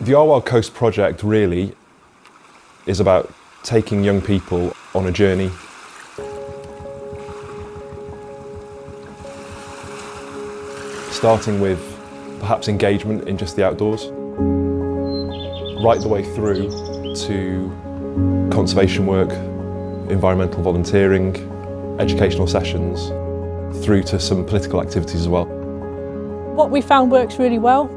The Our Wild Coast project really is about taking young people on a journey. Starting with perhaps engagement in just the outdoors, right the way through to conservation work, environmental volunteering, educational sessions, through to some political activities as well. What we found works really well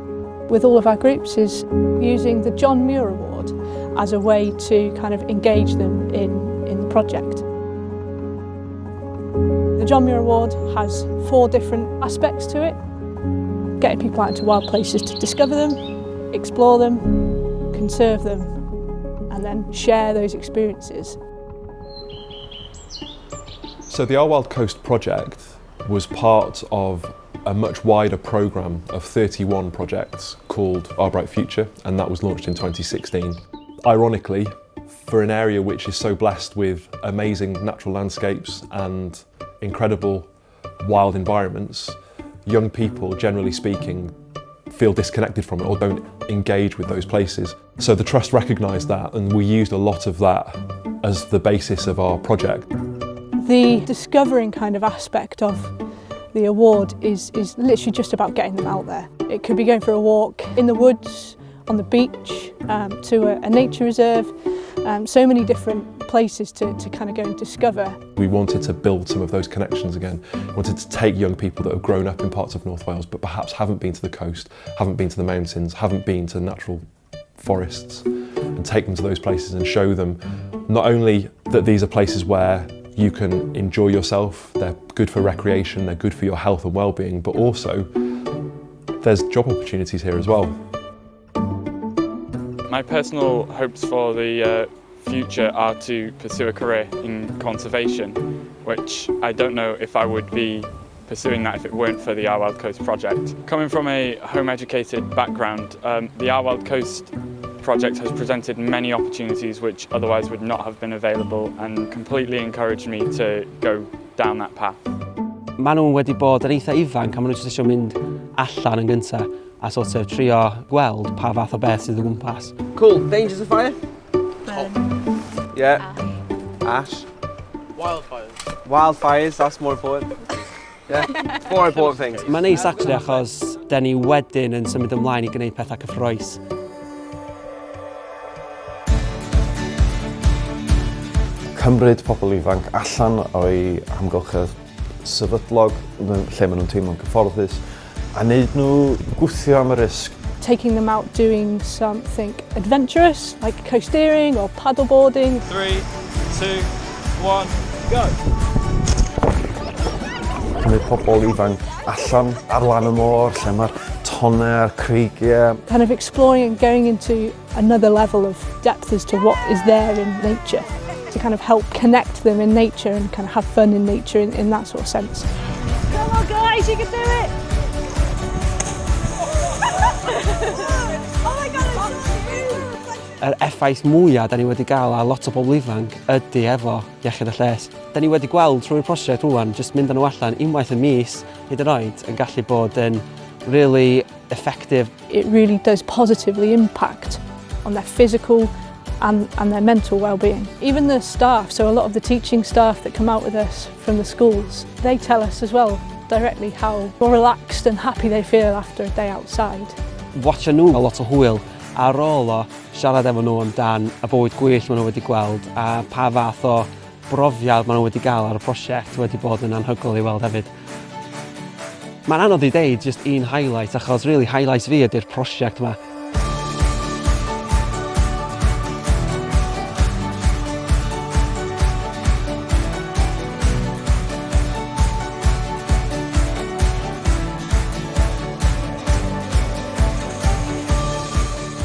with all of our groups is using the John Muir Award as a way to kind of engage them in the project. The John Muir Award has 4 different aspects to it. Getting people out into wild places to discover them, explore them, conserve them, and then share those experiences. So the Our Wild Coast project was part of a much wider programme of 31 projects called Our Bright Future, and that was launched in 2016. Ironically, for an area which is so blessed with amazing natural landscapes and incredible wild environments, young people, generally speaking, feel disconnected from it or don't engage with those places. So the Trust recognised that, and we used a lot of that as the basis of our project. The discovering kind of aspect of the award is literally just about getting them out there. It could be going for a walk in the woods, on the beach, to a nature reserve, so many different places to kind of go and discover. We wanted to build some of those connections again. We wanted to take young people that have grown up in parts of North Wales but perhaps haven't been to the coast, haven't been to the mountains, haven't been to natural forests, and take them to those places and show them not only that these are places where you can enjoy yourself, they're good for recreation, they're good for your health and well-being, but also there's job opportunities here as well. My personal hopes for the future are to pursue a career in conservation, which I don't know if I would be pursuing that if it weren't for the Our Wild Coast project. Coming from a home-educated background, the Our Wild Coast project has presented many opportunities which otherwise would not have been available and completely encouraged me to go down that path. Maen nhw wedi bod yn eitha ifanc a maen nhw jyst eisiau mynd allan yn gyntaf a sort of trio gweld pa fath o beth sydd o gwmpas. Cool. Dangers of fire? Yeah. Ash. Wildfires. Wildfires, that's more important. Yeah, it's more important things. Mae'n neis actually achos da ni wedyn yn symud ymlaen I gwneud pethau cyffroes. Cymryd pobl ifanc allan o'i amgylchedd sefydlog lle maen nhw'n teimlo'n gyfforddus a wneud nhw gwthio am y risg. Taking them out doing something adventurous, like coasteering or paddleboarding. 3, 2, 1, go! Cymryd pobl ifanc allan ar lan y môr lle mae'r tonau a'r creigiau. Kind of exploring and going into another level of depth as to what is there in nature, to kind of help connect them in nature and kind of have fun in nature in that sort of sense. Come on guys, you can do it! Oh my God, Yr effaith mwyaf da ni wedi gael a lot o bobl ifanc ydy efo iechyd y lles. Da ni wedi gweld trwy'r prosiect rwan, jyst mynd â nhw allan unwaith y mis hyd yn oed yn gallu bod yn really effective. It really does positively impact on their physical and their mental well-being. Even the staff, so a lot of the teaching staff that come out with us from the schools, they tell us as well directly how more relaxed and happy they feel after a day outside. Watcha nhw a lot o hwyl ar ôl o siarad efo nhw amdan y bywyd gwyllt maen nhw wedi gweld a pa fath o brofiad maen nhw wedi gael ar y prosiect wedi bod yn anhygoel I weld hefyd. Mae'n anodd I ddeud just un highlight achos really highlights fi ydy'r prosiect yma.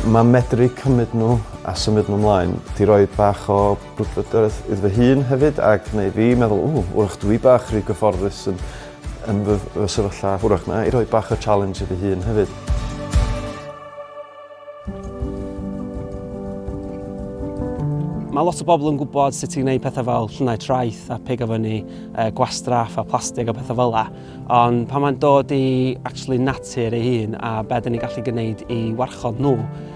Mae medru cymryd nhw a symud nhw ymlaen 'di roi bach o brwdfrydedd iddo fy hun hefyd ac neu fi meddwl, wrach dwi bach rhy gyfforddus yn fy sefyllfa wrach na I roi bach o challenge iddo fy hun hefyd. Mae lot o bobl yn gwybod sut i wneud pethau fel llynau traeth a pig o fyny, gwastraff a plastig a pethau fel la. Ond pan mae'n dod i natur ei hun a be dyn ni gallu gwneud i warchod nhw,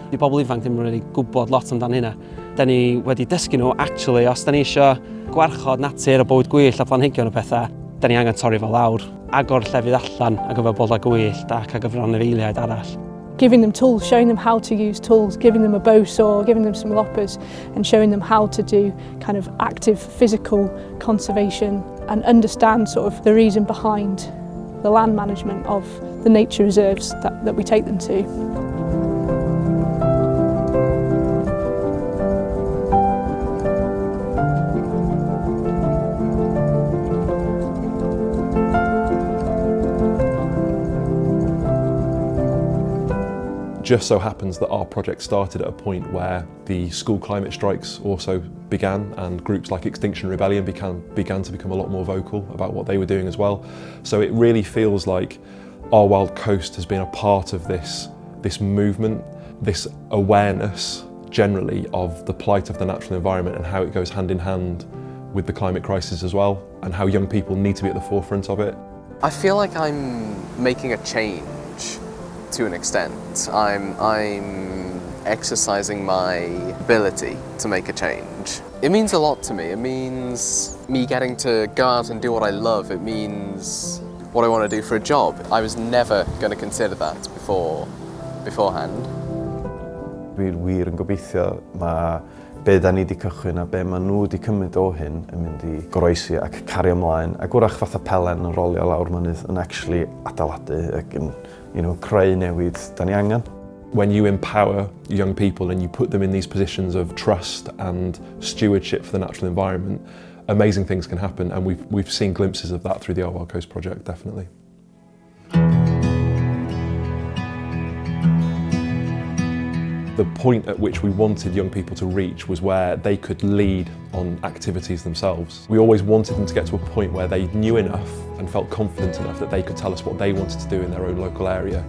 di bobl ifanc ddim wedi gwybod lot amdan hynna. Da ni wedi dysgu nhw, os da ni eisiau gwarchod natur a bywyd gwyllt a planhigion o pethau, da ni angen torri fel lawr, agor llefydd allan a gyfer bod a gwyllt ac a gyfran eiliad arall. Giving them tools, showing them how to use tools, giving them a bow saw, giving them some loppers and showing them how to do kind of active physical conservation and understand sort of the reason behind the land management of the nature reserves that we take them to. Just so happens that our project started at a point where the school climate strikes also began and groups like Extinction Rebellion began to become a lot more vocal about what they were doing as well. So it really feels like Our Wild Coast has been a part of this movement, this awareness generally of the plight of the natural environment and how it goes hand in hand with the climate crisis as well, and how young people need to be at the forefront of it. I feel like I'm making a change to an extent. I'm exercising my ability to make a change. It means a lot to me. It means me getting to go out and do what I love. It means what I want to do for a job. I was never going to consider that beforehand. Dwi'n wir yn gobeithio mae be da ni wedi cychwyn a be maen nhw wedi cymryd o hyn yn mynd i goroesi ac cario ymlaen. Ac wrach fatha pelen yn rolio lawr mynydd yn actually adeiladu ac yn creu newid da ni angen. When you empower young people and you put them in these positions of trust and stewardship for the natural environment, amazing things can happen, and we've seen glimpses of that through the Our Wild Coast project, definitely. The point at which we wanted young people to reach was where they could lead on activities themselves. We always wanted them to get to a point where they knew enough and felt confident enough that they could tell us what they wanted to do in their own local area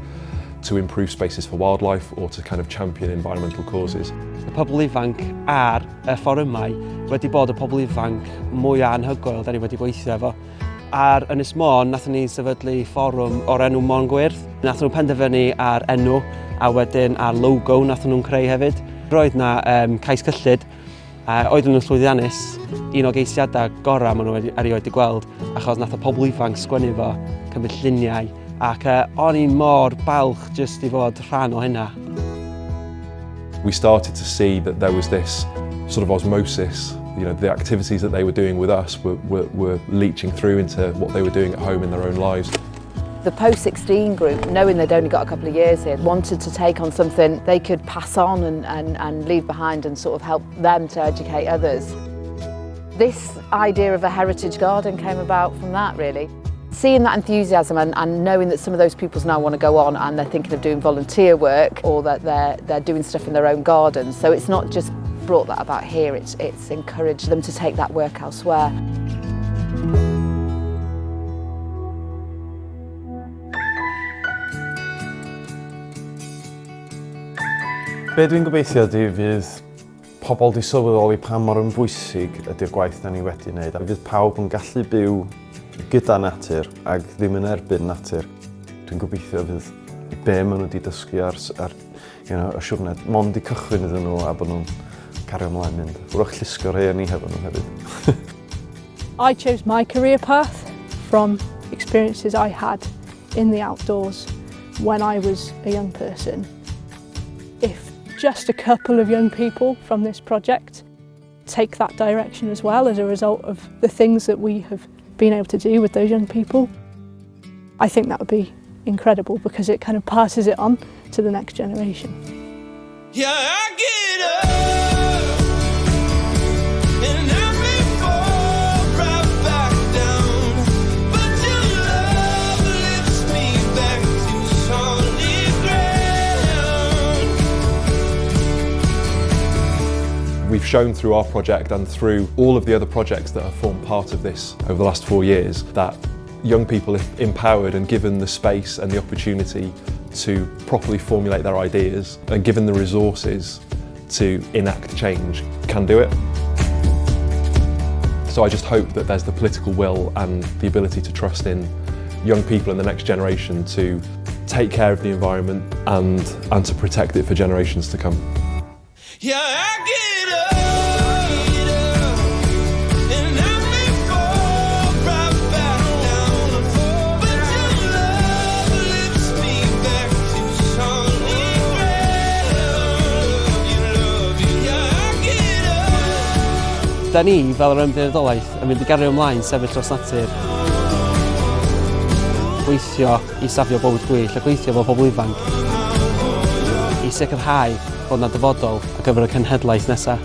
to improve spaces for wildlife or to kind of champion environmental causes. Y pobl ifanc ar y fforymau wedi bod y pobl ifanc mwyaf anhygoel da ni wedi gweithio efo. Ar Ynys Môn, nathon ni sefydlu fforwm o'r enw Môn Gwyrdd. Nathon nhw penderfynu ar enw a wedyn ar logo nathon nhw'n creu hefyd. Roedd na cais cyllid, oedden nhw'n llwyddiannus, un o geisiadau gorau maen nhw erioed wedi gweld, achos nath y pobl ifanc sgwennu fo, cymryd lluniau, ac o'n i'n mor balch jyst i fod rhan o hynna. We started to see that there was this sort of osmosis. The activities that they were doing with us were leaching through into what they were doing at home in their own lives. The post-16 group, knowing they'd only got a couple of years here, wanted to take on something they could pass on and leave behind and sort of help them to educate others. This idea of a heritage garden came about from that, really. Seeing that enthusiasm and knowing that some of those pupils now want to go on and they're thinking of doing volunteer work or that they're doing stuff in their own gardens. So it's not just brought that about here, it's encouraged them to take that work elsewhere. Be dwi'n gobeithio ydy fydd pobl di sylweddoli pa mor bwysig ydy'r gwaith da ni wedi wneud. A fydd pawb yn gallu byw gyda natur ac ddim yn erbyn natur. Dwi'n gobeithio fydd be maen nhw wedi dysgu ar y siwrned mond i cychwyn iddyn nhw a bod nhw'n cario ymlaen mynd. Wrach llusgo rhai ni hefo nhw hefyd. I chose my career path from experiences I had in the outdoors when I was a young person. If just a couple of young people from this project take that direction as well as a result of the things that we have been able to do with those young people, I think that would be incredible because it kind of passes it on to the next generation. Yeah, I get up and I may fall right back down, but your love lifts me back to solid ground. We've shown through our project and through all of the other projects that have formed part of this over the last 4 years that young people, if empowered and given the space and the opportunity to properly formulate their ideas and given the resources to enact change, can do it. So I just hope that there's the political will and the ability to trust in young people in the next generation to take care of the environment and to protect it for generations to come. Yeah, I get up, and I may fall right back down, but your love lifts me back to solid ground. Yeah, I get up. Da ni, fel yr ymddiriedolaeth, yn mynd i gario ymlaen sefyll dros natur. Gweithio i safio bywyd gwyllt a gweithio efo pobl ifanc. I sicrhau bod 'na dyfodol ar gyfer y cenhedlaeth nesaf.